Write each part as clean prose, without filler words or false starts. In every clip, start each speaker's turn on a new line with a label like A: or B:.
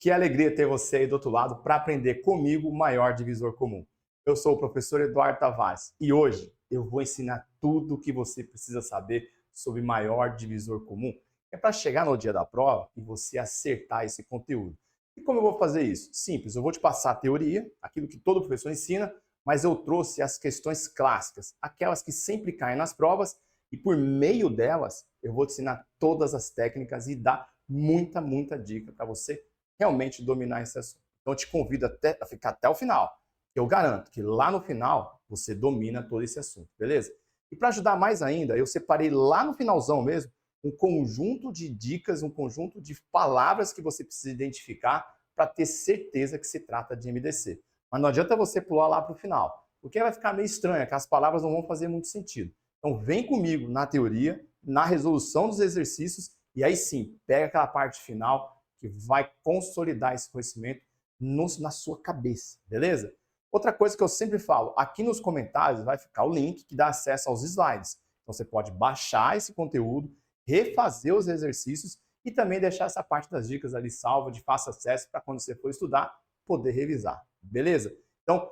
A: Que alegria ter você aí do outro lado para aprender comigo o maior divisor comum. Eu sou o professor Eduardo Tavares e hoje eu vou ensinar tudo o que você precisa saber sobre maior divisor comum. É para chegar no dia da prova e você acertar esse conteúdo. E como eu vou fazer isso? Simples, eu vou te passar a teoria, aquilo que todo professor ensina, mas eu trouxe as questões clássicas, aquelas que sempre caem nas provas, e por meio delas eu vou te ensinar todas as técnicas e dar muita dica para você realmente dominar esse assunto. Então eu te convido a ficar até o final. Eu garanto que lá no final você domina todo esse assunto, beleza? E para ajudar mais ainda, eu separei lá no finalzão mesmo um conjunto de dicas, um conjunto de palavras que você precisa identificar para ter certeza que se trata de MDC. Mas não adianta você pular lá para o final, porque vai ficar meio estranho, que as palavras não vão fazer muito sentido. Então vem comigo na teoria, na resolução dos exercícios, e aí sim, pega aquela parte final que vai consolidar esse conhecimento na sua cabeça, beleza? Outra coisa que eu sempre falo, aqui nos comentários vai ficar o link que dá acesso aos slides. Então você pode baixar esse conteúdo, refazer os exercícios e também deixar essa parte das dicas ali salva de fácil acesso para quando você for estudar, poder revisar, beleza? Então,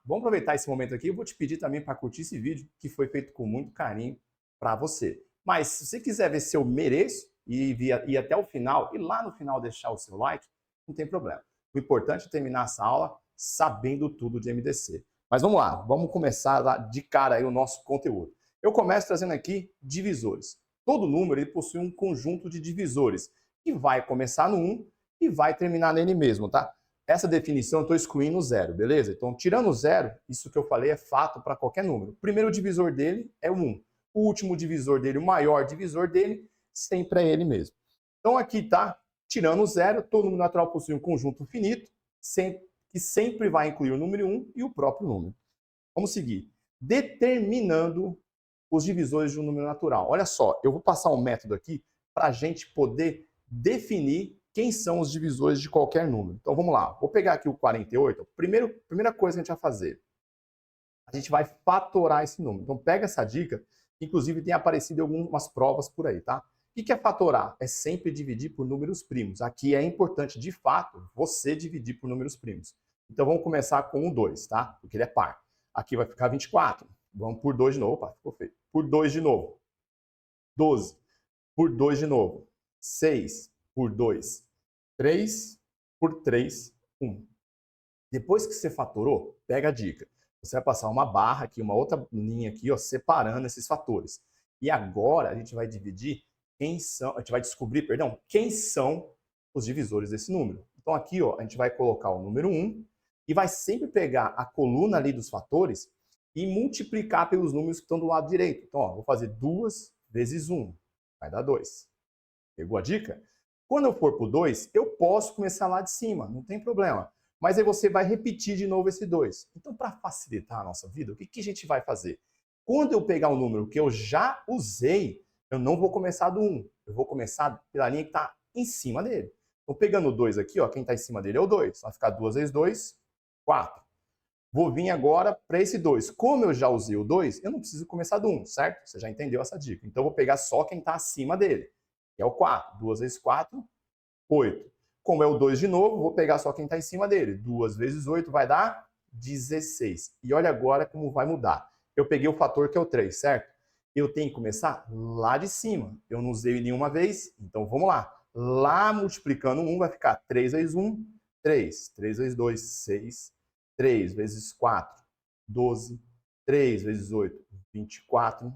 A: vamos aproveitar esse momento aqui, eu vou te pedir também para curtir esse vídeo, que foi feito com muito carinho para você. Mas se você quiser ver se eu mereço e ir até o final, e lá no final deixar o seu like, não tem problema. O importante é terminar essa aula sabendo tudo de MDC. Mas vamos lá, vamos começar de cara aí o nosso conteúdo. Eu começo trazendo aqui divisores. Todo número ele possui um conjunto de divisores, que vai começar no 1 e vai terminar nele mesmo, tá? Essa definição eu estou excluindo o zero, beleza? Então, tirando o zero, isso que eu falei é fato para qualquer número. O primeiro divisor dele é o 1. O último divisor dele, o maior divisor dele, sempre é ele mesmo. Então, aqui tá, tirando o zero, todo número natural possui um conjunto finito, que sempre vai incluir o número 1 e o próprio número. Vamos seguir. Determinando os divisores de um número natural. Olha só, eu vou passar um método aqui para a gente poder definir quem são os divisores de qualquer número. Então vamos lá, vou pegar aqui o 48. Primeira coisa que a gente vai fazer, a gente vai fatorar esse número. Então pega essa dica, que inclusive tem aparecido em algumas provas por aí, tá? O que é fatorar? É sempre dividir por números primos. Aqui é importante, de fato, você dividir por números primos. Então vamos começar com o 2, tá? Porque ele é par. Aqui vai ficar 24. Vamos por 2 de novo. Opa, ficou feio. Por 2 de novo. 12. Por 2 de novo. 6. Por 2. 3. Por 3. 1. Depois que você fatorou, pega a dica. Você vai passar uma barra aqui, uma outra linha aqui, ó, separando esses fatores. E agora a gente vai dividir a gente vai descobrir, perdão, quem são os divisores desse número. Então aqui, ó, a gente vai colocar o número 1 e vai sempre pegar a coluna ali dos fatores e multiplicar pelos números que estão do lado direito. Então, ó, vou fazer 2 vezes 1, vai dar 2. Pegou a dica? Quando eu for para o 2, eu posso começar lá de cima, não tem problema. Mas aí você vai repetir de novo esse 2. Então, para facilitar a nossa vida, o que a gente vai fazer? Quando eu pegar um número que eu já usei, eu não vou começar do 1. Eu vou começar pela linha que está em cima dele. Então, pegando o 2 aqui, ó, quem está em cima dele é o 2. Vai ficar 2 vezes 2, 4. Vou vir agora para esse 2. Como eu já usei o 2, eu não preciso começar do 1, certo? Você já entendeu essa dica. Então, eu vou pegar só quem está acima dele, que é o 4. 2 vezes 4, 8. Como é o 2 de novo, vou pegar só quem está em cima dele. 2 vezes 8 vai dar 16. E olha agora como vai mudar. Eu peguei o fator que é o 3, certo? Eu tenho que começar lá de cima. Eu não usei nenhuma vez, então vamos lá. Lá multiplicando 1 vai ficar 3 vezes 1, 3. 3 vezes 2, 6. 3 vezes 4, 12. 3 vezes 8, 24.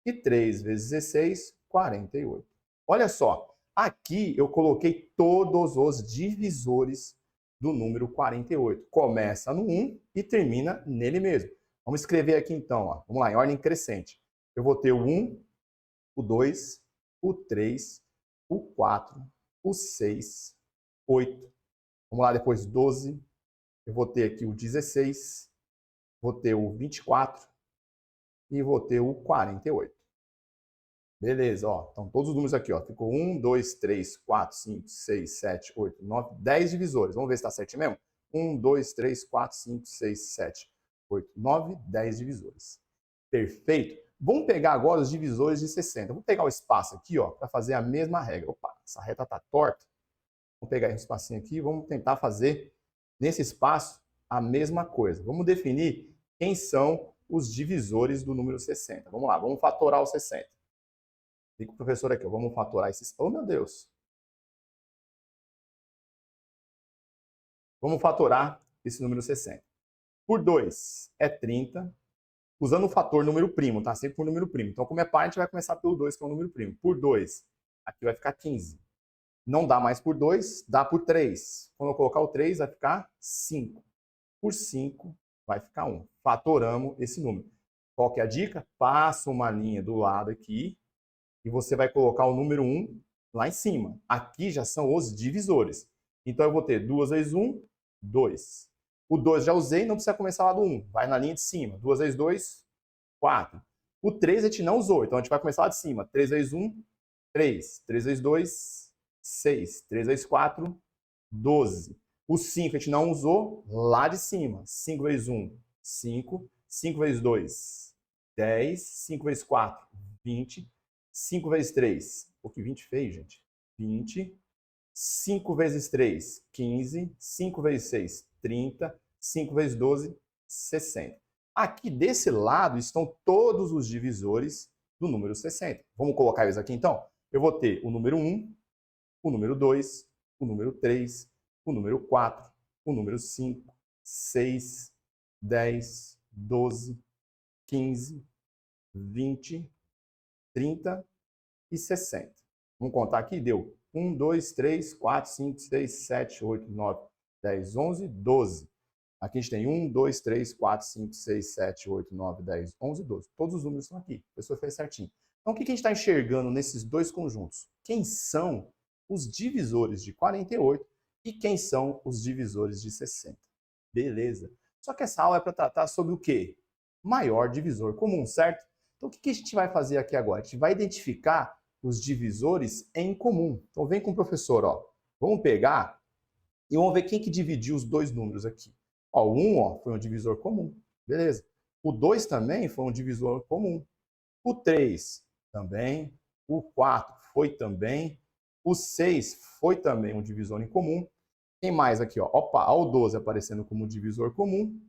A: E 3 vezes 16, 48. Olha só, aqui eu coloquei todos os divisores do número 48. Começa no 1 e termina nele mesmo. Vamos escrever aqui então, ó. Vamos lá, em ordem crescente. Eu vou ter o 1, o 2, o 3, o 4, o 6, 8. Vamos lá, depois 12. Eu vou ter aqui o 16, vou ter o 24 e vou ter o 48. Beleza, ó. Então todos os números aqui, ó. Ficou 1, 2, 3, 4, 5, 6, 7, 8, 9, 10 divisores. Vamos ver se está certinho mesmo? 1, 2, 3, 4, 5, 6, 7, 8, 9, 10 divisores. Perfeito. Vamos pegar agora os divisores de 60. Vou pegar o espaço aqui, ó, para fazer a mesma regra. Opa, essa reta está torta. Vamos pegar esse espacinho aqui e vamos tentar fazer nesse espaço a mesma coisa. Vamos definir quem são os divisores do número 60. Vamos lá, vamos fatorar o 60. Fica o professor aqui, vamos fatorar esses... Oh, meu Deus! Vamos fatorar esse número 60. Por 2 é 30, usando o fator número primo, tá? Sempre por número primo. Então, como é par, a gente vai começar pelo 2, que é o número primo. Por 2, aqui vai ficar 15. Não dá mais por 2, dá por 3. Quando eu colocar o 3, vai ficar 5. Por 5, vai ficar 1. Fatoramos esse número. Qual que é a dica? Passa uma linha do lado aqui e você vai colocar o número 1 lá em cima. Aqui já são os divisores. Então, eu vou ter 2 vezes 1, 2. O 2 já usei, não precisa começar lá do 1. Vai na linha de cima. 2 vezes 2, 4. O 3 a gente não usou, então a gente vai começar lá de cima. 3 vezes 1, 3. 3 vezes 2, 6. 3 vezes 4, 12. O 5 a gente não usou, lá de cima. 5 vezes 1, 5. 5 vezes 2, 10. 5 vezes 4, 20. 5 vezes 3, o que 20 fez, gente? 20. 5 vezes 3, 15. 5 vezes 6, 30. 5 vezes 12, 60. Aqui desse lado estão todos os divisores do número 60. Vamos colocar eles aqui então? Eu vou ter o número 1, o número 2, o número 3, o número 4, o número 5, 6, 10, 12, 15, 20, 30 e 60. Vamos contar aqui? Deu 1, 2, 3, 4, 5, 6, 7, 8, 9, 10, 11, 12. Aqui a gente tem 1, 2, 3, 4, 5, 6, 7, 8, 9, 10, 11, 12. Todos os números estão aqui. A pessoa fez certinho. Então, o que a gente está enxergando nesses dois conjuntos? Quem são os divisores de 48 e quem são os divisores de 60? Beleza. Só que essa aula é para tratar sobre o quê? Maior divisor comum, certo? Então, o que a gente vai fazer aqui agora? A gente vai identificar os divisores em comum. Então, vem com o professor, ó. Vamos pegar e vamos ver quem que dividiu os dois números aqui. Ó, o 1 ó, foi um divisor comum, beleza. O 2 também foi um divisor comum. O 3 também. O 4 foi também. O 6 foi também um divisor em comum. Tem mais aqui, ó. Opa, ó, o 12 aparecendo como divisor comum.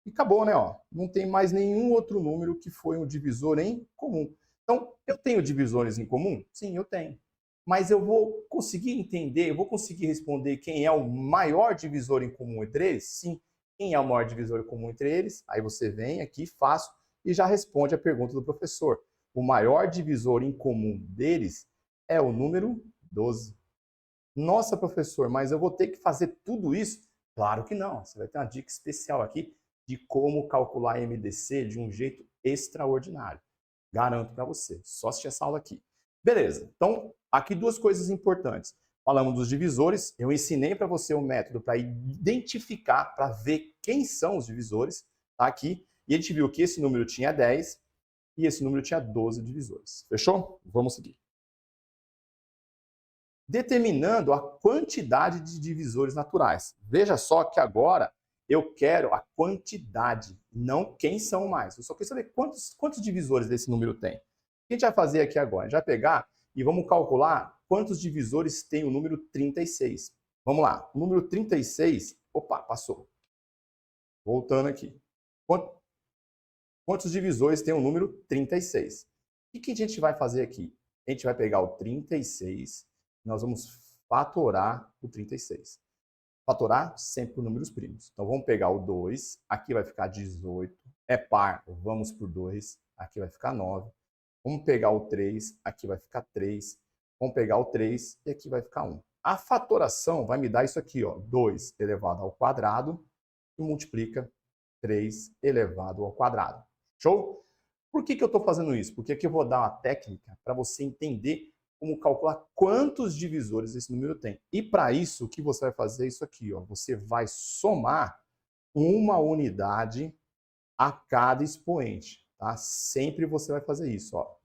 A: E acabou, né? Ó. Não tem mais nenhum outro número que foi um divisor em comum. Então, eu tenho divisores em comum? Sim, eu tenho. Mas eu vou conseguir entender, eu vou conseguir responder quem é o maior divisor em comum entre eles? Sim. Quem é o maior divisor comum entre eles? Aí você vem aqui, fácil, e já responde a pergunta do professor. O maior divisor em comum deles é o número 12. Nossa, professor, mas eu vou ter que fazer tudo isso? Claro que não. Você vai ter uma dica especial aqui de como calcular MDC de um jeito extraordinário. Garanto para você. Só assistir essa aula aqui. Beleza. Então, aqui duas coisas importantes. Falamos dos divisores, eu ensinei para você o método para identificar, para ver quem são os divisores, tá aqui, e a gente viu que esse número tinha 10 e esse número tinha 12 divisores. Fechou? Vamos seguir. Determinando a quantidade de divisores naturais. Veja só que agora eu quero a quantidade, não quem são mais. Eu só quero saber quantos divisores desse número tem. O que a gente vai fazer aqui agora? A gente vai pegar e vamos calcular quantos divisores tem o número 36. Vamos lá. O número 36... Opa, passou. Voltando aqui. Quantos divisores tem o número 36? O que a gente vai fazer aqui? A gente vai pegar o 36 e nós vamos fatorar o 36. Fatorar sempre por números primos. Então, vamos pegar o 2, aqui vai ficar 18. É par, vamos por 2, aqui vai ficar 9. Vamos pegar o 3, aqui vai ficar 3. Vamos pegar o 3 e aqui vai ficar 1. A fatoração vai me dar isso aqui, ó, 2 elevado ao quadrado e multiplica 3 elevado ao quadrado. Show? Por que eu estou fazendo isso? Porque aqui eu vou dar uma técnica para você entender como calcular quantos divisores esse número tem. E para isso, o que você vai fazer é isso aqui, ó. Você vai somar uma unidade a cada expoente, tá? Sempre você vai fazer isso, ó.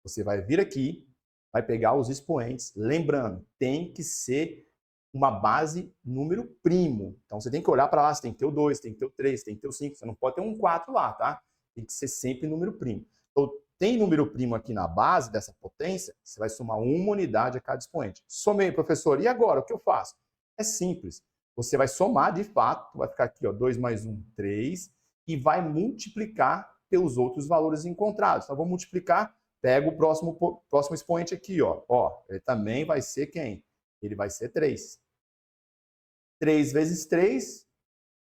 A: Você vai vir aqui, vai pegar os expoentes, lembrando, tem que ser uma base número primo. Então você tem que olhar para lá, você tem que ter o 2, tem que ter o 3, tem que ter o 5, você não pode ter um 4 lá, tá? Tem que ser sempre número primo. Então, tem número primo aqui na base dessa potência, você vai somar uma unidade a cada expoente. Somei, professor, e agora? O que eu faço? É simples. Você vai somar de fato, vai ficar aqui, ó, 2 mais 1, 3, e vai multiplicar pelos outros valores encontrados. Então, vou multiplicar, pego o próximo expoente aqui, ó. Ó, ele também vai ser quem? Ele vai ser 3. 3 vezes 3,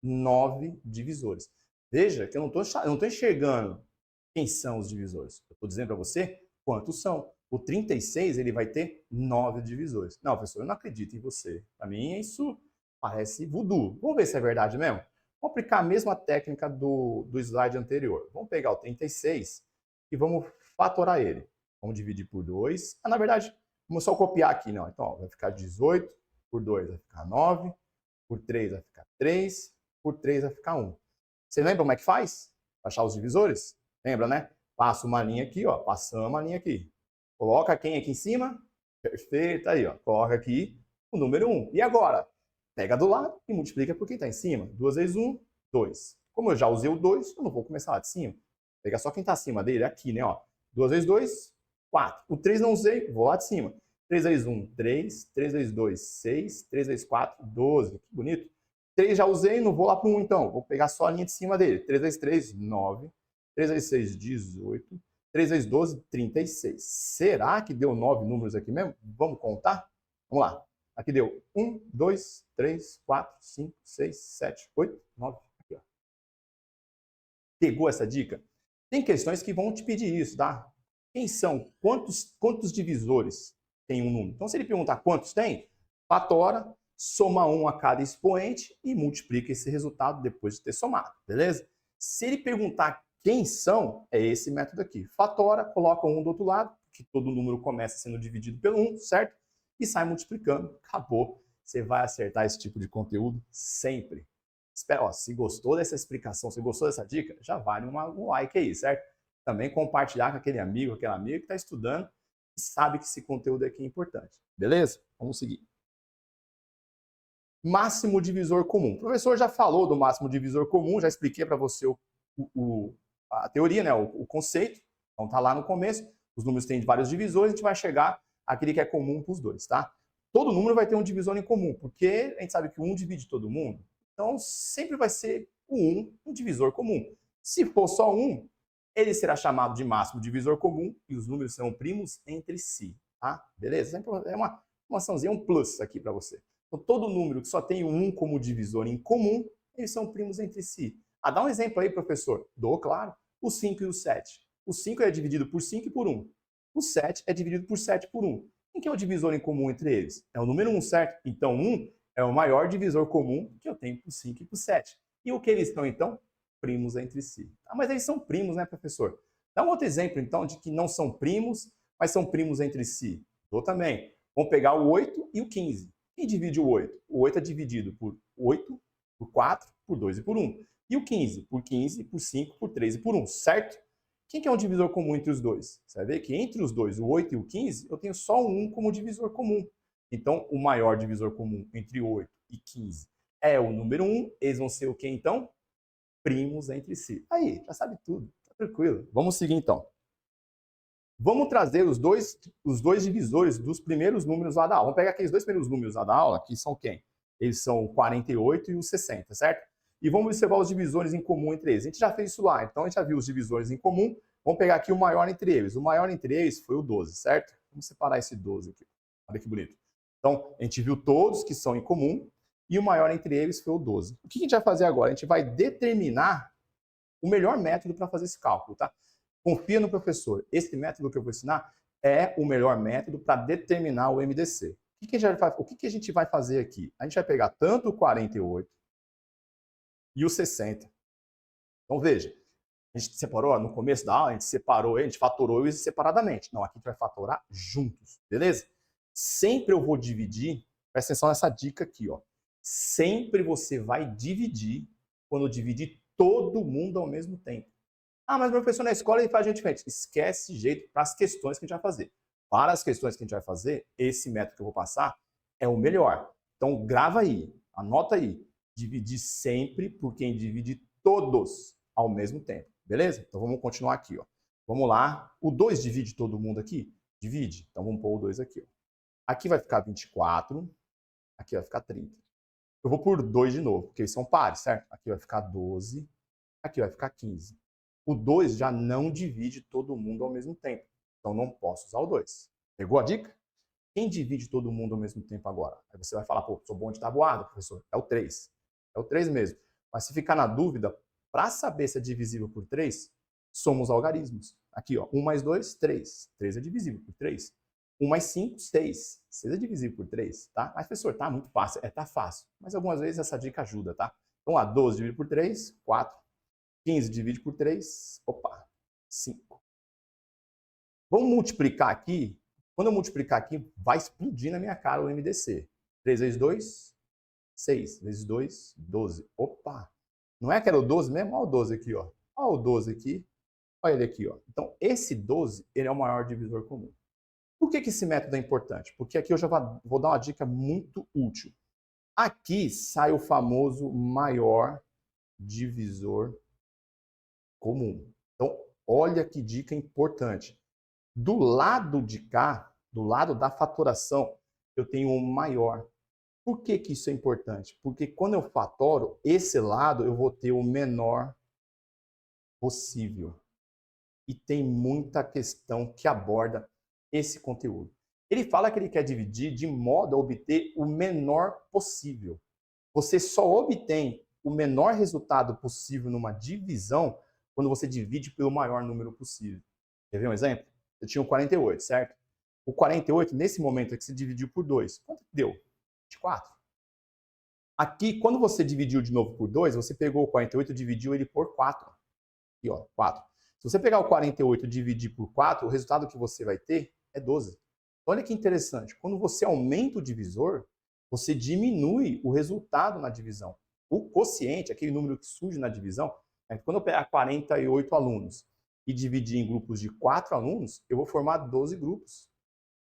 A: 9 divisores. Veja que eu não estou enxergando quem são os divisores. Eu estou dizendo para você quantos são. O 36 ele vai ter 9 divisores. Não, professor, eu não acredito em você. Para mim, isso parece voodoo. Vamos ver se é verdade mesmo? Vamos aplicar a mesma técnica do slide anterior. Vamos pegar o 36 e vamos fatorar ele. Vamos dividir por 2. Na verdade, vamos só copiar aqui. Não. Então, ó, vai ficar 18, por 2 vai ficar 9, por 3 vai ficar 3, por 3 vai ficar 1. Você lembra como é que faz? Para achar os divisores? Lembra, né? Passa uma linha aqui, ó. Passamos uma linha aqui. Coloca quem aqui em cima? Perfeito, aí, ó. Coloca aqui o número 1. E agora? Pega do lado e multiplica por quem está em cima. 2 vezes 1, 2. Como eu já usei o 2, eu não vou começar lá de cima. Pega só quem está acima dele, aqui, né? Ó. 2 vezes 2, 4. O 3 não usei, vou lá de cima. 3 vezes 1, 3. 3 vezes 2, 6. 3 vezes 4, 12. Que bonito. 3 já usei, não vou lá para o 1 então. Vou pegar só a linha de cima dele. 3 vezes 3, 9. 3 vezes 6, 18. 3 vezes 12, 36. Será que deu 9 números aqui mesmo? Vamos contar? Vamos lá. Aqui deu 1, 2, 3, 4, 5, 6, 7, 8, 9. Aqui, ó. Pegou essa dica? Tem questões que vão te pedir isso, tá? Quem são? Quantos divisores tem um número? Então, se ele perguntar quantos tem, fatora, soma 1 a cada expoente e multiplica esse resultado depois de ter somado, beleza? Se ele perguntar quem são, é esse método aqui. Fatora, coloca 1 do outro lado, que todo número começa sendo dividido pelo 1, certo? E sai multiplicando. Acabou. Você vai acertar esse tipo de conteúdo sempre. Espera, ó, se gostou dessa explicação, se gostou dessa dica, já vale um like aí, certo? Também compartilhar com aquele amigo, aquela amiga que está estudando e sabe que esse conteúdo aqui é importante. Beleza? Vamos seguir. Máximo divisor comum. O professor já falou do máximo divisor comum, já expliquei para você a teoria, né, o conceito. Então tá lá no começo. Os números têm vários divisores, a gente vai chegar àquele que é comum para os dois, tá? Todo número vai ter um divisor em comum, porque a gente sabe que o 1 divide todo mundo. Então sempre vai ser o 1 um divisor comum. Se for só 1, ele será chamado de máximo divisor comum e os números serão primos entre si, tá? Beleza? É uma açãozinha, um plus aqui para você. Então, todo número que só tem o 1 como divisor em comum, eles são primos entre si. Ah, dá um exemplo aí, professor. Dou, claro. O 5 e o 7. O 5 é dividido por 5 e por 1. O 7 é dividido por 7 por 1. Quem que é o divisor em comum entre eles? É o número 1, certo? Então, 1 é o maior divisor comum que eu tenho por 5 e por 7. E o que eles são, então? Primos entre si. Ah, mas eles são primos, né, professor? Dá um outro exemplo, então, de que não são primos, mas são primos entre si. Dou também. Vamos pegar o 8 e o 15. Quem divide o 8? O 8 é dividido por 8, por 4, por 2 e por 1. E o 15? Por 15, por 5, por 3 e por 1, certo? Quem que é um divisor comum entre os dois? Você vai ver que entre os dois, o 8 e o 15, eu tenho só o 1 como divisor comum. Então, o maior divisor comum entre 8 e 15 é o número 1. Eles vão ser o que, então? Primos entre si. Aí, já sabe tudo. Tá tranquilo. Vamos seguir, então. Vamos trazer os dois divisores dos primeiros números lá da aula. Vamos pegar aqueles dois primeiros números lá da aula, que são quem? Eles são o 48 e o 60, certo? E vamos observar os divisores em comum entre eles. A gente já fez isso lá, então a gente já viu os divisores em comum. Vamos pegar aqui o maior entre eles. O maior entre eles foi o 12, certo? Vamos separar esse 12 aqui. Olha que bonito. Então, a gente viu todos que são em comum e o maior entre eles foi o 12. O que a gente vai fazer agora? A gente vai determinar o melhor método para fazer esse cálculo, tá? Confia no professor. Esse método que eu vou ensinar é o melhor método para determinar o MDC. O que a gente vai fazer aqui? A gente vai pegar tanto o 48 e o 60. Então, veja, a gente separou no começo da aula, a gente fatorou eles separadamente. Não, aqui a gente vai fatorar juntos, beleza? Sempre eu vou dividir, presta atenção nessa dica aqui, ó. Sempre você vai dividir quando dividir todo mundo ao mesmo tempo. Ah, mas o professor na escola ele faz de diferente. Esquece esse jeito para as questões que a gente vai fazer. Para as questões que a gente vai fazer, esse método que eu vou passar é o melhor. Então, grava aí, anota aí. Dividir sempre por quem divide todos ao mesmo tempo. Beleza? Então, vamos continuar aqui. Ó. Vamos lá. O 2 divide todo mundo aqui? Divide. Então, vamos pôr o 2 aqui. Ó. Aqui vai ficar 24. aqui vai ficar 30. Eu vou por 2 de novo, porque eles são pares, certo? Aqui vai ficar 12, aqui vai ficar 15. O 2 já não divide todo mundo ao mesmo tempo, então não posso usar o 2. Pegou a dica? Quem divide todo mundo ao mesmo tempo agora? Aí você vai falar, pô, sou bom de tabuada, professor. É o 3. É o 3 mesmo. Mas se ficar na dúvida, para saber se é divisível por 3, somos algarismos. Aqui, ó, 1 mais 2, 3. 3 é divisível por 3. 1 mais 5, 6. 6 é divisível por 3, tá? Mas, professor, tá muito fácil. Tá fácil. Mas algumas vezes essa dica ajuda, tá? Então, lá, 12 dividido por 3, 4. 15 divide por 3, opa, 5. Vamos multiplicar aqui. Quando eu multiplicar aqui, vai explodir na minha cara o MDC. 3 vezes 2, 6. Vezes 2, 12. Opa! Não é que era o 12 mesmo? Olha o 12 aqui, ó. Olha o 12 aqui. Olha ele aqui, ó. Então, esse 12, ele é o maior divisor comum. Por que esse método é importante? Porque aqui eu já vou dar uma dica muito útil. Aqui sai o famoso maior divisor comum. Então, olha que dica importante. Do lado de cá, do lado da fatoração, eu tenho um maior. Por que isso é importante? Porque quando eu fatoro, esse lado eu vou ter o menor possível. E tem muita questão que aborda esse conteúdo. Ele fala que ele quer dividir de modo a obter o menor possível. Você só obtém o menor resultado possível numa divisão quando você divide pelo maior número possível. Quer ver um exemplo? Eu tinha o 48, certo? O 48, nesse momento aqui, você dividiu por 2. Quanto deu? 24. Aqui, quando você dividiu de novo por 2, você pegou o 48 e dividiu ele por 4. Aqui, ó, 4. Se você pegar o 48 e dividir por 4, o resultado que você vai ter é 12. Olha que interessante. Quando você aumenta o divisor, você diminui o resultado na divisão. O quociente, aquele número que surge na divisão, quando eu pegar 48 alunos e dividir em grupos de 4 alunos, eu vou formar 12 grupos.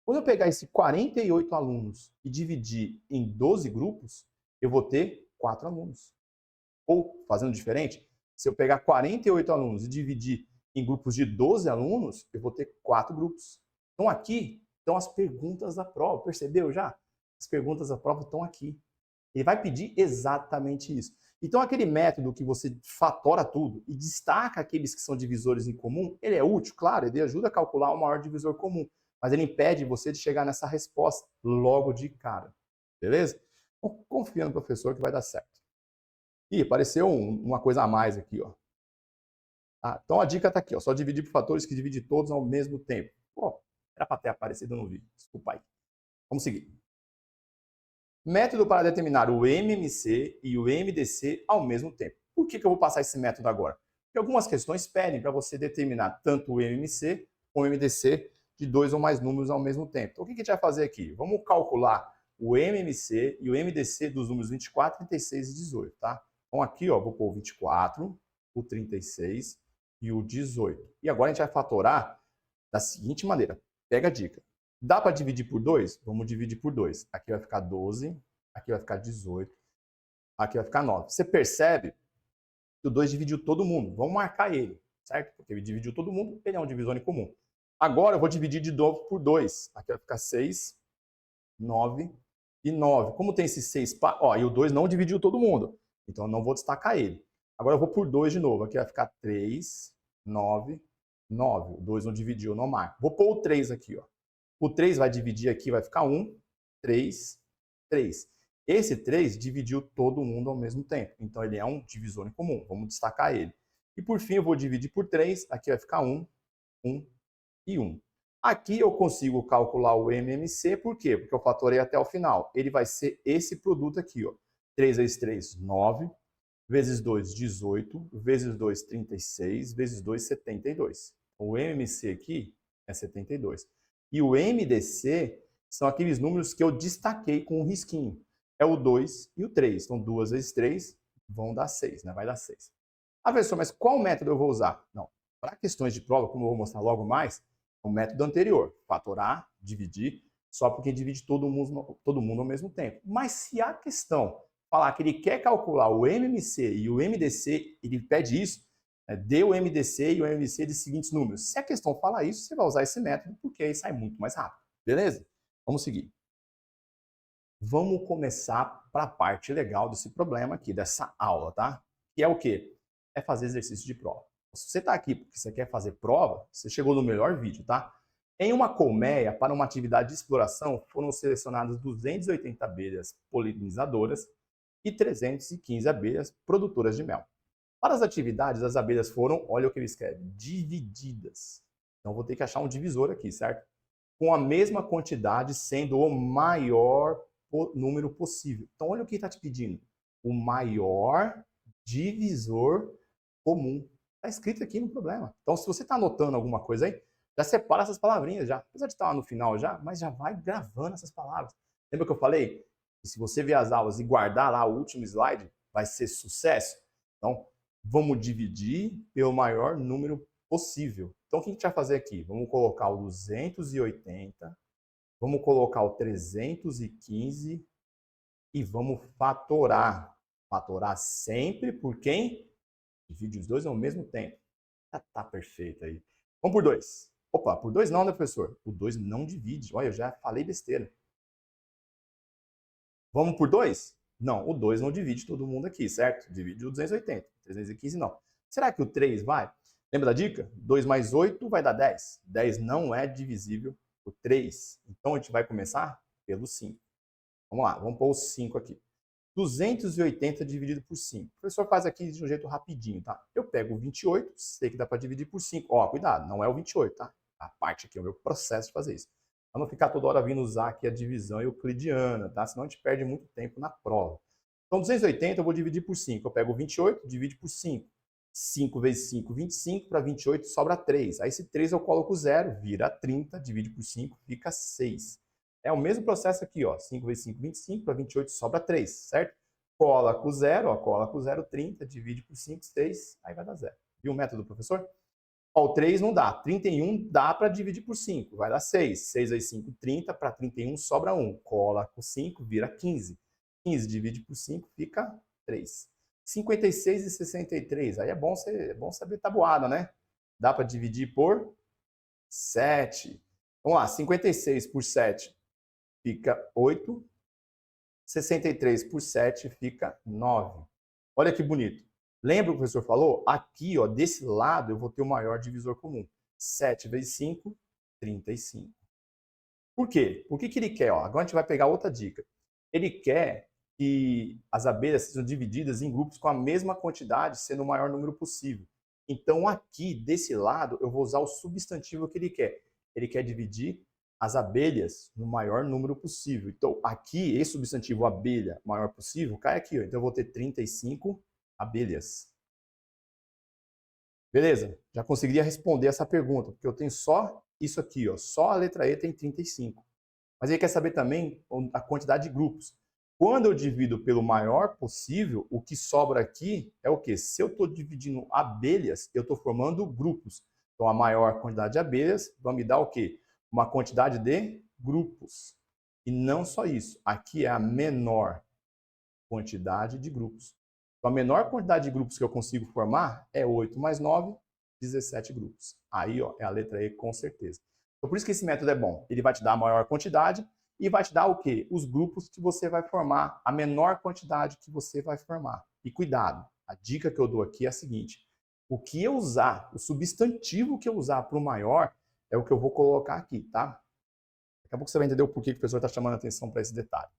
A: Quando eu pegar esse 48 alunos e dividir em 12 grupos, eu vou ter 4 alunos. Ou, fazendo diferente, se eu pegar 48 alunos e dividir em grupos de 12 alunos, eu vou ter 4 grupos. Então, aqui estão as perguntas da prova. Percebeu já? As perguntas da prova estão aqui. Ele vai pedir exatamente isso. Então, aquele método que você fatora tudo e destaca aqueles que são divisores em comum, ele é útil, claro, ele ajuda a calcular o maior divisor comum, mas ele impede você de chegar nessa resposta logo de cara. Beleza? Então, confia no professor que vai dar certo. Ih, apareceu uma coisa a mais aqui, ó. Ah, então a dica está aqui, ó. Só dividir por fatores que divide todos ao mesmo tempo. Pô, era para ter aparecido no vídeo. Desculpa aí. Vamos seguir. Método para determinar o MMC e o MDC ao mesmo tempo. Por que eu vou passar esse método agora? Porque algumas questões pedem para você determinar tanto o MMC como o MDC de 2 ou mais números ao mesmo tempo. Então, o que a gente vai fazer aqui? Vamos calcular o MMC e o MDC dos números 24, 36 e 18, tá? Então, aqui, ó, vou pôr o 24, o 36 e o 18. E agora a gente vai fatorar da seguinte maneira. Pega a dica. Dá para dividir por 2? Vamos dividir por 2. Aqui vai ficar 12, aqui vai ficar 18, aqui vai ficar 9. Você percebe que o 2 dividiu todo mundo. Vamos marcar ele, certo? Porque ele dividiu todo mundo, ele é um divisor em comum. Agora eu vou dividir de novo por 2. Aqui vai ficar 6, 9 e 9. Como tem esses 6, ó, e o 2 não dividiu todo mundo. Então eu não vou destacar ele. Agora eu vou por 2 de novo. Aqui vai ficar 3, 9, 9. O 2 não dividiu, não marco. Vou pôr o 3 aqui, ó. O 3 vai dividir aqui, vai ficar 1, 3, 3. Esse 3 dividiu todo mundo ao mesmo tempo. Então, ele é um divisor em comum. Vamos destacar ele. E, por fim, eu vou dividir por 3. Aqui vai ficar 1, 1 e 1. Aqui eu consigo calcular o MMC. Por quê? Porque eu fatorei até o final. Ele vai ser esse produto aqui, ó. 3 vezes 3, 9. Vezes 2, 18. Vezes 2, 36. Vezes 2, 72. O MMC aqui é 72. E o MDC são aqueles números que eu destaquei com um risquinho. É o 2 e o 3. Então, 2 vezes 3 vão dar 6, né? Vai dar 6. Ah, professor, mas qual método eu vou usar? Não. Para questões de prova, como eu vou mostrar logo mais, é o método anterior. Fatorar, dividir, só porque divide todo mundo ao mesmo tempo. Mas se a questão falar que ele quer calcular o MMC e o MDC, ele pede isso, dê o MDC e o MMC de seguintes números. Se a questão fala isso, você vai usar esse método, porque aí sai muito mais rápido. Beleza? Vamos seguir. Vamos começar para a parte legal desse problema aqui, dessa aula, tá? Que é o quê? É fazer exercício de prova. Se você está aqui porque você quer fazer prova, você chegou no melhor vídeo, tá? Em uma colmeia, para uma atividade de exploração, foram selecionadas 280 abelhas polinizadoras e 315 abelhas produtoras de mel. Para as atividades, as abelhas foram, olha o que ele escreve, divididas. Então, vou ter que achar um divisor aqui, certo? Com a mesma quantidade, sendo o maior número possível. Então, olha o que está te pedindo. O maior divisor comum. Está escrito aqui no problema. Então, se você está anotando alguma coisa aí, já separa essas palavrinhas já. Apesar de estar lá no final já, mas já vai gravando essas palavras. Lembra que eu falei? Que se você ver as aulas e guardar lá o último slide, vai ser sucesso? Então, vamos dividir pelo maior número possível. Então, o que a gente vai fazer aqui? Vamos colocar o 280, vamos colocar o 315 e vamos fatorar. Fatorar sempre por quem? Divide os dois ao mesmo tempo. Tá perfeito aí. Vamos por 2. Opa, por 2 não, né, professor? O 2 não divide. Olha, eu já falei besteira. Vamos por 2? Não, o 2 não divide todo mundo aqui, certo? Divide o 280. 315 não. Será que o 3 vai? Lembra da dica? 2 mais 8 vai dar 10. 10 não é divisível por 3. Então, a gente vai começar pelo 5. Vamos lá, vamos pôr o 5 aqui. 280 dividido por 5. O professor faz aqui de um jeito rapidinho, tá? Eu pego o 28, sei que dá para dividir por 5. Ó, cuidado, não é o 28, tá? A parte aqui é o meu processo de fazer isso. Para não ficar toda hora vindo usar aqui a divisão euclidiana, tá? Senão a gente perde muito tempo na prova. Então, 280 eu vou dividir por 5. Eu pego o 28, divide por 5. 5 vezes 5, 25. Para 28 sobra 3. Aí esse 3 eu coloco 0, vira 30, divide por 5, fica 6. É o mesmo processo aqui, ó. 5 vezes 5, 25. Para 28 sobra 3, certo? Cola com 0, ó. Cola com 0, 30. Divide por 5, 6. Aí vai dar 0. Viu o método, professor? Ó, o 3 não dá. 31 dá para dividir por 5. Vai dar 6. 6 vezes 5, 30. Para 31 sobra 1. Cola com 5, vira 15. 15 divide por 5, fica 3. 56 e 63. Aí é bom saber tabuada, né? Dá para dividir por 7. Vamos lá. 56 por 7 fica 8. 63 por 7 fica 9. Olha que bonito. Lembra o que o professor falou? Aqui, ó, desse lado, eu vou ter o maior divisor comum. 7 vezes 5, 35. Por quê? Por que ele quer? Ó, agora a gente vai pegar outra dica. Ele quer que as abelhas sejam divididas em grupos com a mesma quantidade, sendo o maior número possível. Então, aqui, desse lado, eu vou usar o substantivo que ele quer. Ele quer dividir as abelhas no maior número possível. Então, aqui, esse substantivo abelha maior possível, cai aqui. Ó. Então, eu vou ter 35 abelhas. Beleza? Já conseguiria responder essa pergunta, porque eu tenho só isso aqui, ó. Só a letra E tem 35. Mas ele quer saber também a quantidade de grupos. Quando eu divido pelo maior possível, o que sobra aqui é o quê? Se eu estou dividindo abelhas, eu estou formando grupos. Então, a maior quantidade de abelhas vai me dar o quê? Uma quantidade de grupos. E não só isso. Aqui é a menor quantidade de grupos. Então, a menor quantidade de grupos que eu consigo formar é 8 mais 9, 17 grupos. Aí, ó, é a letra E com certeza. Então, por isso que esse método é bom. Ele vai te dar a maior quantidade e vai te dar o quê? Os grupos que você vai formar, a menor quantidade que você vai formar. E cuidado, a dica que eu dou aqui é a seguinte. O que eu usar, o substantivo que eu usar para o maior, é o que eu vou colocar aqui, tá? Daqui a pouco você vai entender o porquê que o professor está chamando a atenção para esse detalhe.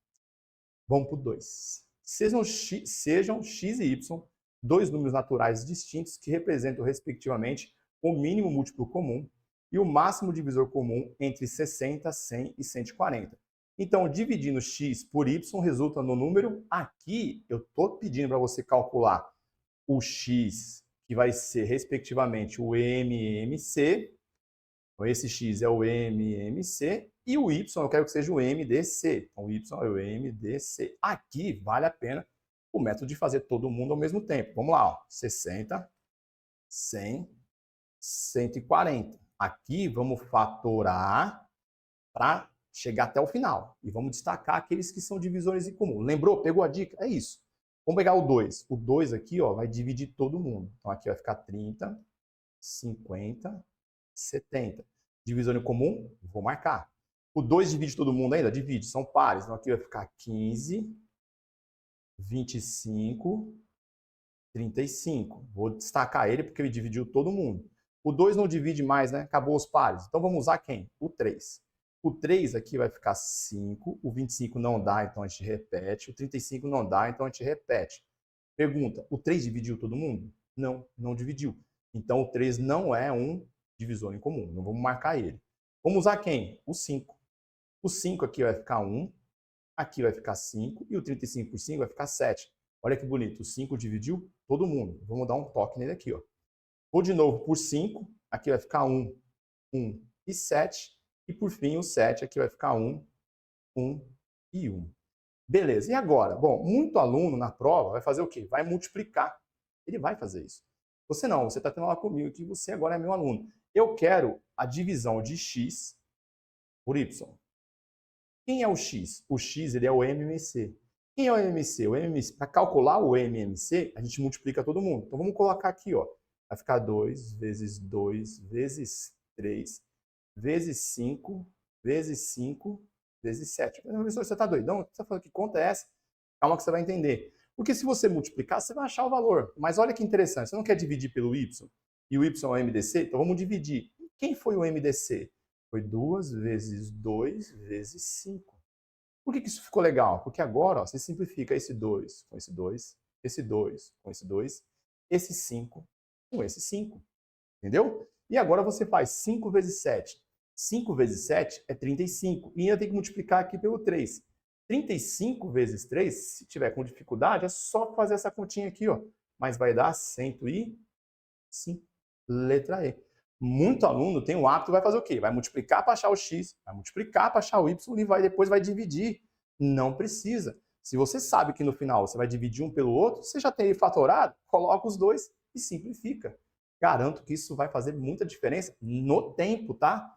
A: Vamos para o 2. Sejam x e y dois números naturais distintos que representam, respectivamente, o mínimo múltiplo comum e o máximo divisor comum entre 60, 100 e 140. Então, dividindo x por y resulta no número. Aqui, eu estou pedindo para você calcular o x, que vai ser, respectivamente, o MMC. Então, esse x é o MMC e o y eu quero que seja o MDC. Então, o y é o MDC. Aqui vale a pena o método de fazer todo mundo ao mesmo tempo. Vamos lá, ó. 60, 100, 140. Aqui vamos fatorar para chegar até o final. E vamos destacar aqueles que são divisores em comum. Lembrou? Pegou a dica? É isso. Vamos pegar o 2. O 2 aqui, ó, vai dividir todo mundo. Então, aqui vai ficar 30, 50, 70. Divisor em comum, vou marcar. O 2 divide todo mundo ainda? Divide, são pares. Então aqui vai ficar 15, 25, 35. Vou destacar ele porque ele dividiu todo mundo. O 2 não divide mais, né? Acabou os pares. Então vamos usar quem? O 3. O 3 aqui vai ficar 5. O 25 não dá, então a gente repete. O 35 não dá, então a gente repete. Pergunta, o 3 dividiu todo mundo? Não, não dividiu. Então o 3 não é um divisor em comum. Não vamos marcar ele. Vamos usar quem? O 5. O 5 aqui vai ficar 1. Aqui vai ficar 5. E o 35 por 5 vai ficar 7. Olha que bonito. O 5 dividiu todo mundo. Vamos dar um toque nele aqui, ó. Vou de novo por 5. Aqui vai ficar 1, 1 e 7. E por fim o 7 aqui vai ficar 1, 1 e 1. Beleza, e agora? Bom, muito aluno na prova vai fazer o quê? Vai multiplicar. Ele vai fazer isso. Você não, você está tendo aula comigo aqui, você agora é meu aluno. Eu quero a divisão de x por y. Quem é o x? O x ele é o MMC. Quem é o MMC? O MMC, para calcular o MMC, a gente multiplica todo mundo. Então vamos colocar aqui, ó. Vai ficar 2 vezes 2 vezes 3 vezes 5 vezes 5 vezes 7. Professor, você está doidão? Você está falando que conta é essa? Calma que você vai entender. Porque se você multiplicar, você vai achar o valor. Mas olha que interessante, você não quer dividir pelo y, e o y é o MDC, então vamos dividir. Quem foi o MDC? Foi 2 vezes 2 vezes 5. Por que isso ficou legal? Porque agora ó, você simplifica esse 2 com esse 2, esse 2 com esse 2, esse 5 com esse 5. Entendeu? E agora você faz 5 vezes 7. 5 vezes 7 é 35. E ainda tem que multiplicar aqui pelo 3. 35 vezes 3, se tiver com dificuldade, é só fazer essa continha aqui, ó. Mas vai dar 105. Letra E. Muito aluno tem o hábito, vai fazer o quê? Vai multiplicar para achar o x, vai multiplicar para achar o y e depois vai dividir. Não precisa. Se você sabe que no final você vai dividir um pelo outro, você já tem ele fatorado, coloca os dois e simplifica. Garanto que isso vai fazer muita diferença no tempo, tá?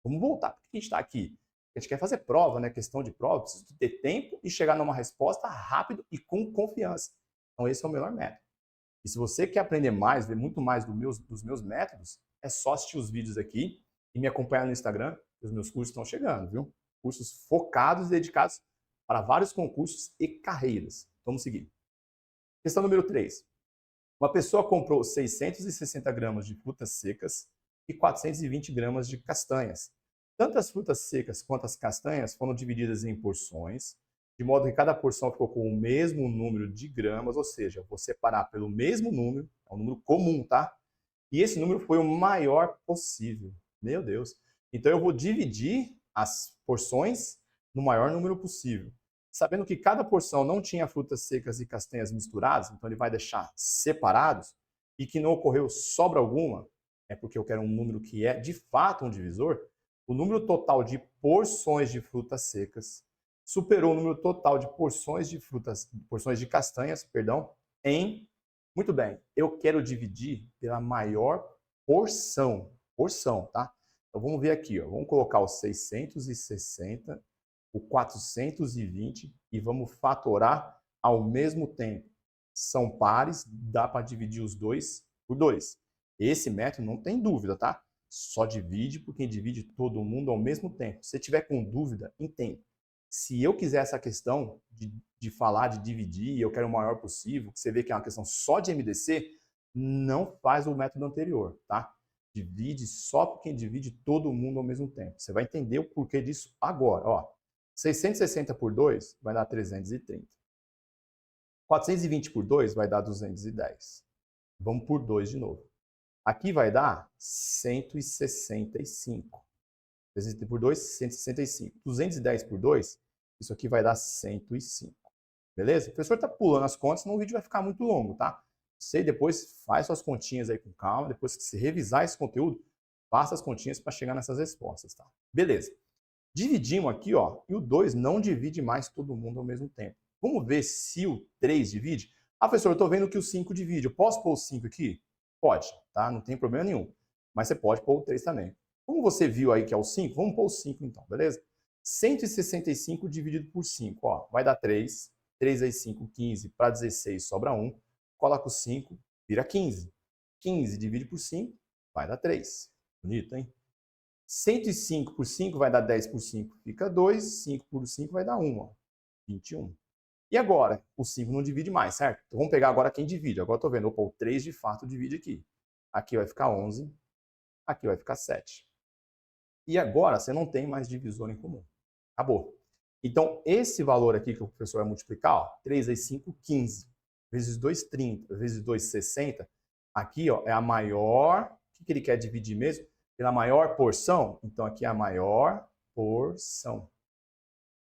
A: Vamos voltar. Por que a gente está aqui? A gente quer fazer prova, né? Questão de prova, precisa ter tempo e chegar numa resposta rápido e com confiança. Então esse é o melhor método. E se você quer aprender mais, ver muito mais dos meus métodos, é só assistir os vídeos aqui e me acompanhar no Instagram, que os meus cursos estão chegando, viu? Cursos focados e dedicados para vários concursos e carreiras. Vamos seguir. Questão número 3. Uma pessoa comprou 660 gramas de frutas secas e 420 gramas de castanhas. Tanto as frutas secas quanto as castanhas foram divididas em porções, de modo que cada porção ficou com o mesmo número de gramas, ou seja, vou separar pelo mesmo número, é um número comum, tá? E esse número foi o maior possível. Meu Deus. Então eu vou dividir as porções no maior número possível. Sabendo que cada porção não tinha frutas secas e castanhas misturadas, então ele vai deixar separados, e que não ocorreu sobra alguma, é porque eu quero um número que é de fato um divisor, o número total de porções de frutas secas superou o número total de porções de castanhas, perdão, muito bem, eu quero dividir pela maior porção, tá? Então vamos ver aqui, ó, vamos colocar os 660, o 420 e vamos fatorar ao mesmo tempo. São pares, dá para dividir os dois por 2. Esse método não tem dúvida, tá? Só divide por quem divide todo mundo ao mesmo tempo. Se tiver com dúvida, entenda. Se eu quiser essa questão de falar, de dividir, e eu quero o maior possível, que você vê que é uma questão só de MDC, não faz o método anterior, tá? Divide só por quem divide todo mundo ao mesmo tempo. Você vai entender o porquê disso agora, ó. 660 por 2 vai dar 330. 420 por 2 vai dar 210. Vamos por 2 de novo. Aqui vai dar 165. 360 por 2, 165. 210 por 2, isso aqui vai dar 105. Beleza? O professor está pulando as contas, senão o vídeo vai ficar muito longo, tá? Você depois faz suas continhas aí com calma, depois que você revisar esse conteúdo, faça as continhas para chegar nessas respostas, tá? Beleza. Dividimos aqui, ó, e o 2 não divide mais todo mundo ao mesmo tempo. Vamos ver se o 3 divide. Ah, professor, eu estou vendo que o 5 divide. Eu posso pôr o 5 aqui? Pode, tá? Não tem problema nenhum. Mas você pode pôr o 3 também. Como você viu aí que é o 5, vamos pôr o 5 então, beleza? 165 dividido por 5, ó, vai dar 3. 3 vezes 5, 15. Para 16 sobra 1. Coloca o 5, vira 15. 15 divide por 5, vai dar 3. Bonito, hein? 105 por 5 vai dar 10 por 5, fica 2. 5 por 5 vai dar 1, ó, 21. E agora? O 5 não divide mais, certo? Então vamos pegar agora quem divide. Agora eu estou vendo, opa, o 3 de fato divide aqui. Aqui vai ficar 11, aqui vai ficar 7. E agora você não tem mais divisor em comum. Acabou. Então, esse valor aqui que o professor vai multiplicar, ó, 3 vezes 5, 15. Vezes 2, 30. Vezes 2, 60. Aqui, ó, é a maior... O que ele quer dividir mesmo? Pela maior porção. Então, aqui é a maior porção.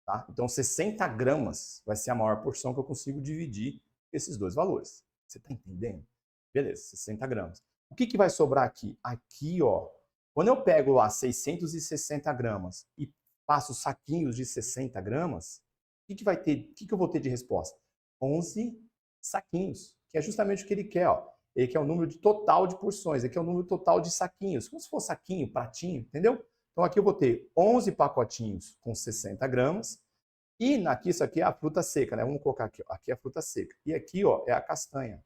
A: Tá? Então, 60 gramas vai ser a maior porção que eu consigo dividir esses dois valores. Você está entendendo? Beleza, 60 gramas. O que vai sobrar aqui? Aqui, ó, quando eu pego lá 660 gramas e faço saquinhos de 60 gramas, o que vai ter? O que eu vou ter de resposta? 11 saquinhos, que é justamente o que ele quer, ó. Ele quer o número total de porções, ele quer o número total de saquinhos, como se fosse saquinho, pratinho, entendeu? Então aqui eu vou ter 11 pacotinhos com 60 gramas, e aqui isso aqui é a fruta seca, né? Vamos colocar aqui, ó. Aqui é a fruta seca, e aqui, ó, é a castanha.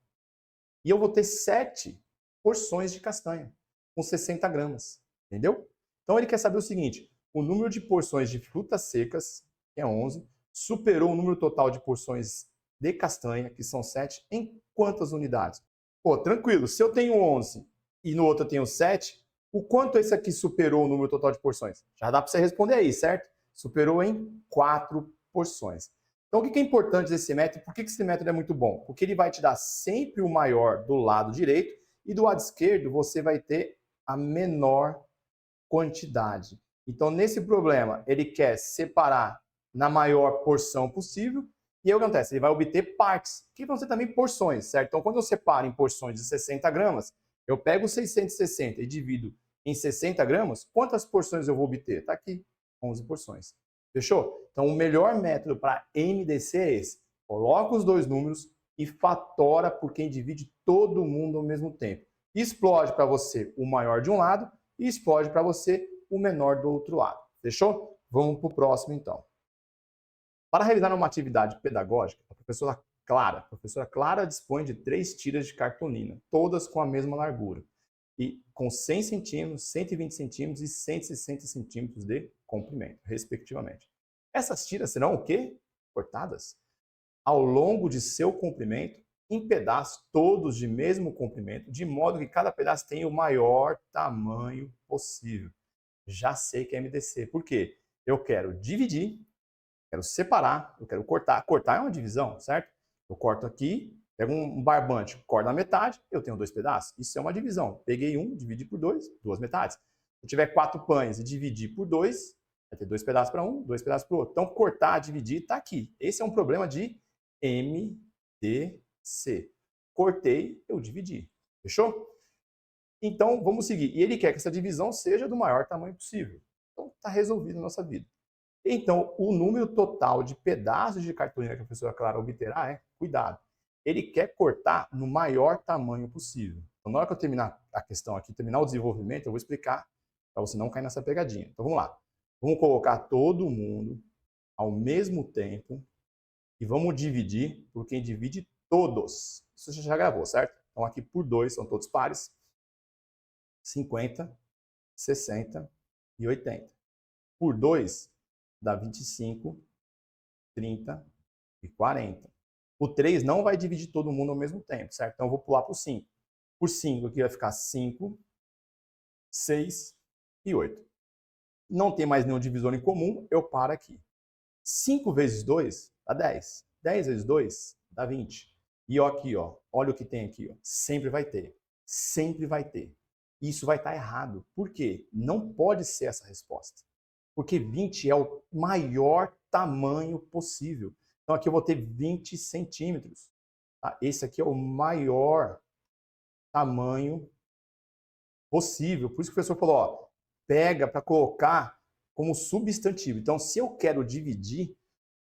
A: E eu vou ter 7 porções de castanha, com 60 gramas, entendeu? Então ele quer saber o seguinte, o número de porções de frutas secas, que é 11, superou o número total de porções de castanha, que são 7, em quantas unidades? Pô, tranquilo, se eu tenho 11 e no outro eu tenho 7, o quanto esse aqui superou o número total de porções? Já dá para você responder aí, certo? Superou em 4 porções. Então, o que é importante desse método? Por que esse método é muito bom? Porque ele vai te dar sempre o maior do lado direito e do lado esquerdo você vai ter a menor quantidade. Então, nesse problema, ele quer separar na maior porção possível e aí o que acontece? Ele vai obter partes, que vão ser também porções, certo? Então, quando eu separo em porções de 60 gramas, eu pego 660 e divido em 60 gramas, quantas porções eu vou obter? Está aqui, 11 porções. Fechou? Então, o melhor método para MDC é esse. Coloca os dois números e fatora por quem divide todo mundo ao mesmo tempo. Explode para você o maior de um lado e explode para você o menor do outro lado. Fechou? Vamos para o próximo, então. Para realizar uma atividade pedagógica, a professora Clara dispõe de 3 tiras de cartolina, todas com a mesma largura, e com 100 centímetros, 120 centímetros e 160 centímetros de comprimento, respectivamente. Essas tiras serão o quê? Cortadas ao longo de seu comprimento, em pedaços todos de mesmo comprimento, de modo que cada pedaço tenha o maior tamanho possível. Já sei que é MDC. Por quê? Eu quero dividir, quero separar, eu quero cortar. Cortar é uma divisão, certo? Eu corto aqui, pego um barbante, corto na metade, eu tenho 2 pedaços. Isso é uma divisão. Peguei um, dividi por 2, 2 metades. Se eu tiver 4 pães e dividir por 2, vai ter 2 pedaços para um, 2 pedaços para o outro. Então, cortar, dividir, está aqui. Esse é um problema de MDC. Cortei, eu dividi. Fechou? Então, vamos seguir. E ele quer que essa divisão seja do maior tamanho possível. Então, está resolvido na nossa vida. Então, o número total de pedaços de cartolina que a professora Clara obterá é, cuidado, ele quer cortar no maior tamanho possível. Então, na hora que eu terminar a questão aqui, terminar o desenvolvimento, eu vou explicar para você não cair nessa pegadinha. Então, vamos lá. Vamos colocar todo mundo ao mesmo tempo e vamos dividir por quem divide todos. Isso você já gravou, certo? Então, aqui por 2 são todos pares. 50, 60 e 80. Por 2 dá 25, 30 e 40. O 3 não vai dividir todo mundo ao mesmo tempo, certo? Então eu vou pular para o 5. Por 5 aqui vai ficar 5, 6 e 8. Não tem mais nenhum divisor em comum, eu paro aqui. 5 vezes 2 dá 10. 10 vezes 2 dá 20. E ó, aqui, ó, olha o que tem aqui. Ó. Sempre vai ter. Sempre vai ter. Isso vai estar errado. Por quê? Não pode ser essa resposta. Porque 20 é o maior tamanho possível. Então aqui eu vou ter 20 centímetros. Tá? Esse aqui é o maior tamanho possível. Por isso que o professor falou, ó, pega para colocar como substantivo. Então, se eu quero dividir,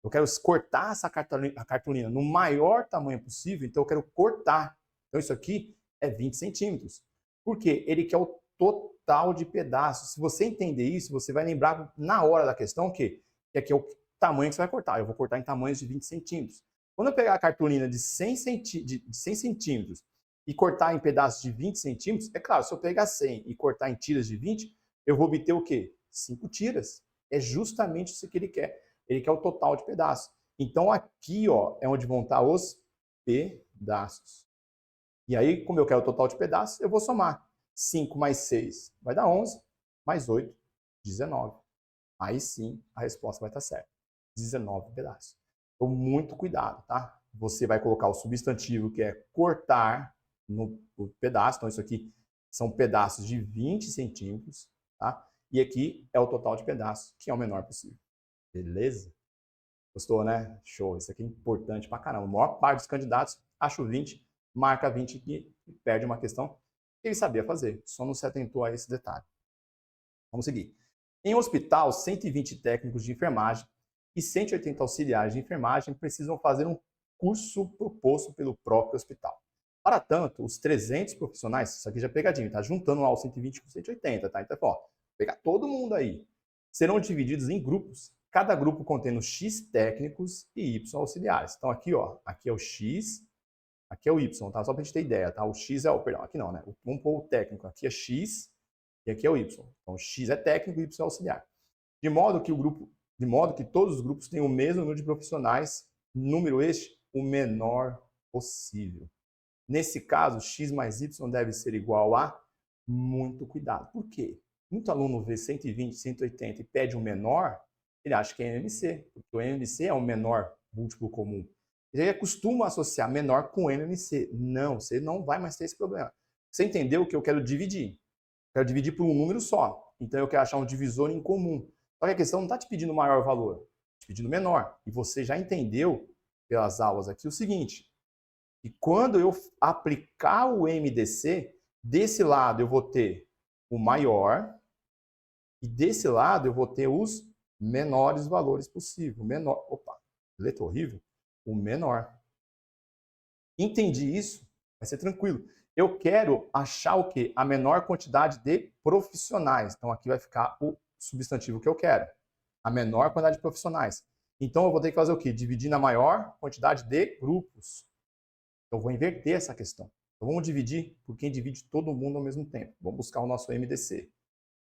A: eu quero cortar essa cartolina no maior tamanho possível, então eu quero cortar. Então isso aqui é 20 centímetros. Por quê? Ele quer o total de pedaços. Se você entender isso, você vai lembrar na hora da questão que aqui é o tamanho que você vai cortar. Eu vou cortar em tamanhos de 20 centímetros. Quando eu pegar a cartolina de 100 centímetros e cortar em pedaços de 20 centímetros, é claro, se eu pegar 100 e cortar em tiras de 20, eu vou obter o quê? 5 tiras. É justamente isso que ele quer. Ele quer o total de pedaços. Então aqui, ó, é onde vão estar os pedaços. E aí, como eu quero o total de pedaços, eu vou somar. 5 mais 6 vai dar 11, mais 8, 19. Aí sim, a resposta vai estar certa. 19 pedaços. Então, muito cuidado, tá? Você vai colocar o substantivo, que é cortar no pedaço. Então, isso aqui são pedaços de 20 centímetros, tá? E aqui é o total de pedaços, que é o menor possível. Beleza? Gostou, né? Show. Isso aqui é importante pra caramba. A maior parte dos candidatos acha o 20, marca 20 aqui e perde uma questão que ele sabia fazer. Só não se atentou a esse detalhe. Vamos seguir. Em um hospital, 120 técnicos de enfermagem e 180 auxiliares de enfermagem precisam fazer um curso proposto pelo próprio hospital. Para tanto, os 300 profissionais, isso aqui já é pegadinho, tá? Juntando lá os 120 com 180, tá? Então, ó, pegar todo mundo aí. Serão divididos em grupos, cada grupo contendo X técnicos e Y auxiliares. Então, aqui, ó, aqui é o X, aqui é o Y, tá? Só pra gente ter ideia, tá? O X é o, perdão, aqui não, né? Vamos pôr o técnico. Aqui é X e aqui é o Y. Então, X é técnico e Y é auxiliar. De modo que todos os grupos tenham o mesmo número de profissionais, número este, o menor possível. Nesse caso, X mais Y deve ser igual a muito cuidado. Por quê? Muito aluno vê 120, 180 e pede um menor, ele acha que é MMC, porque o MMC é o menor múltiplo comum. Ele costuma associar menor com MMC. Não, você não vai mais ter esse problema. Você entendeu que eu quero dividir? Quero dividir por um número só. Então eu quero achar um divisor em comum. Só que a questão não está te pedindo maior valor, está te pedindo menor. E você já entendeu pelas aulas aqui o seguinte, que quando eu aplicar o MDC, desse lado eu vou ter o maior e desse lado eu vou ter os menores valores possível. Menor, opa, letra horrível. O menor. Entendi isso? Vai ser tranquilo. Eu quero achar o quê? A menor quantidade de profissionais. Então aqui vai ficar o substantivo que eu quero. A menor quantidade de profissionais. Então eu vou ter que fazer o quê? Dividir na maior quantidade de grupos. Então eu vou inverter essa questão. Então vamos dividir por quem divide todo mundo ao mesmo tempo. Vamos buscar o nosso MDC.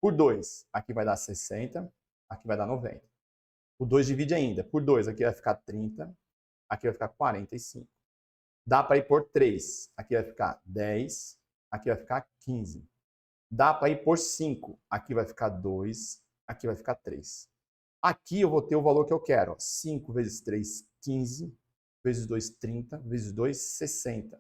A: Por 2, aqui vai dar 60, aqui vai dar 90. O 2 divide ainda. Por 2, aqui vai ficar 30, aqui vai ficar 45. Dá para ir por 3, aqui vai ficar 10, aqui vai ficar 15. Dá para ir por 5, aqui vai ficar 2, aqui vai ficar 3. Aqui eu vou ter o valor que eu quero. 5 vezes 3, 15, vezes 2, 30, vezes 2, 60.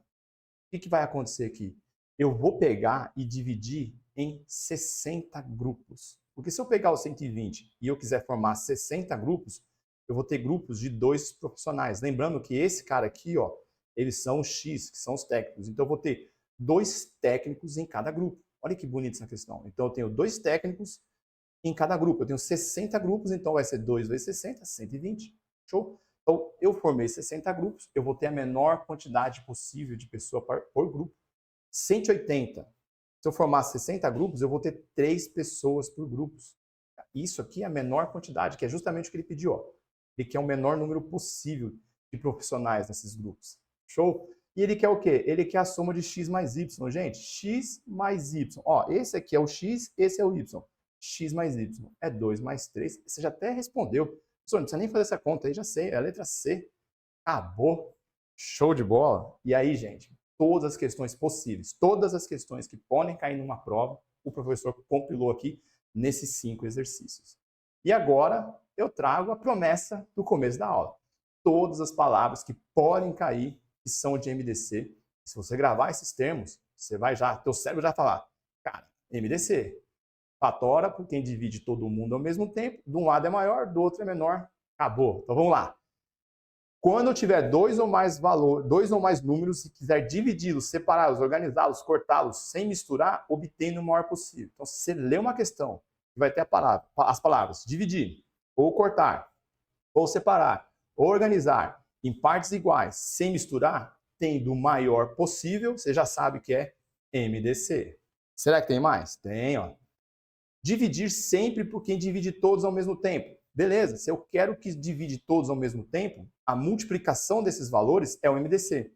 A: O que vai acontecer aqui? Eu vou pegar e dividir em 60 grupos. Porque se eu pegar os 120 e eu quiser formar 60 grupos, eu vou ter grupos de 2 profissionais. Lembrando que esse cara aqui, ó, eles são os X, que são os técnicos. Então eu vou ter 2 técnicos em cada grupo. Olha que bonita essa questão. Então eu tenho 2 técnicos em cada grupo. Eu tenho 60 grupos, então vai ser 2 vezes 60, 120. Show? Então, eu formei 60 grupos, eu vou ter a menor quantidade possível de pessoa por grupo. 180. Se eu formar 60 grupos, eu vou ter 3 pessoas por grupos. Isso aqui é a menor quantidade, que é justamente o que ele pediu. Ó. Ele quer o menor número possível de profissionais nesses grupos. Show? E ele quer o quê? Ele quer a soma de x mais y. Gente, x mais y. Ó, esse aqui é o x, esse é o y. X mais y é 2 mais 3. Você já até respondeu. Professor, não precisa nem fazer essa conta aí, já sei. É a letra C. Acabou. Show de bola. E aí, gente, todas as questões possíveis, todas as questões que podem cair numa prova, o professor compilou aqui nesses 5 exercícios. E agora eu trago a promessa do começo da aula. Todas as palavras que podem cair, que são de MDC. Se você gravar esses termos, você vai já, teu cérebro já falar, cara, MDC. Fatora por quem divide todo mundo ao mesmo tempo. De um lado é maior, do outro é menor. Acabou. Então vamos lá. Quando eu tiver dois ou mais números e quiser dividi-los, separá-los, organizá-los, cortá-los, sem misturar, obtendo o maior possível. Então, se você lê uma questão, vai ter as palavras dividir, ou cortar, ou separar, ou organizar em partes iguais, sem misturar, tendo o maior possível, você já sabe que é MDC. Será que tem mais? Tem, ó. Dividir sempre por quem divide todos ao mesmo tempo. Beleza, se eu quero que divide todos ao mesmo tempo, a multiplicação desses valores é o MDC.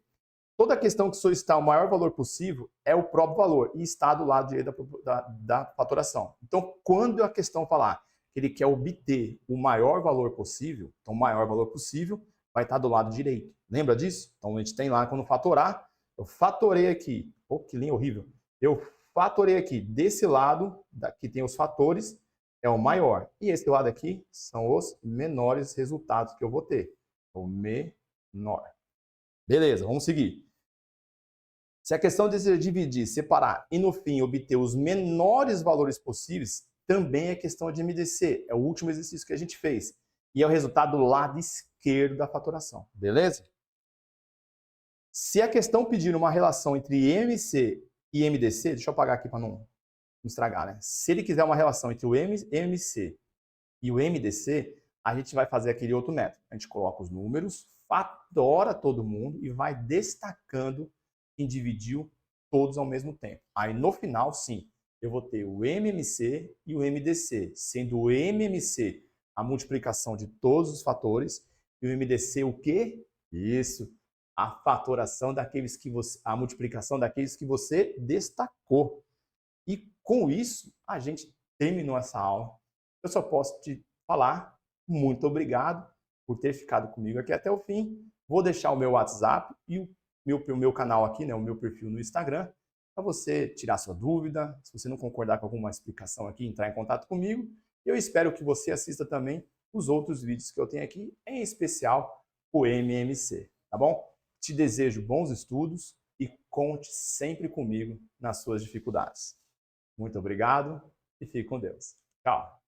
A: Toda questão que solicitar o maior valor possível é o próprio valor e está do lado direito da fatoração. Então, quando a questão falar que ele quer obter o maior valor possível, então o maior valor possível vai estar do lado direito. Lembra disso? Então a gente tem lá, quando fatorar, eu fatorei aqui. Oh, que linha horrível. Eu fatorei aqui. Desse lado, que tem os fatores, é o maior. E esse lado aqui são os menores resultados que eu vou ter. O menor. Beleza, vamos seguir. Se a questão deseja dividir, separar e no fim obter os menores valores possíveis, também é questão de MDC. É o último exercício que a gente fez. E é o resultado do lado esquerdo da fatoração. Beleza? Se a questão pedir uma relação entre MC e MDC, deixa eu apagar aqui para não estragar, né? Se ele quiser uma relação entre o MC e o MDC, a gente vai fazer aquele outro método. A gente coloca os números, fatora todo mundo e vai destacando quem dividiu todos ao mesmo tempo. Aí no final, sim, eu vou ter o MMC e o MDC, sendo o MMC a multiplicação de todos os fatores e o MDC o quê? Isso, a fatoração daqueles que você, a multiplicação daqueles que você destacou. E com isso, a gente terminou essa aula. Eu só posso te falar muito obrigado por ter ficado comigo aqui até o fim. Vou deixar o meu WhatsApp e o meu canal aqui, né, o meu perfil no Instagram, para você tirar sua dúvida. Se você não concordar com alguma explicação aqui, entrar em contato comigo. Eu espero que você assista também os outros vídeos que eu tenho aqui, em especial o MMC, tá bom? Te desejo bons estudos e conte sempre comigo nas suas dificuldades. Muito obrigado e fique com Deus. Tchau!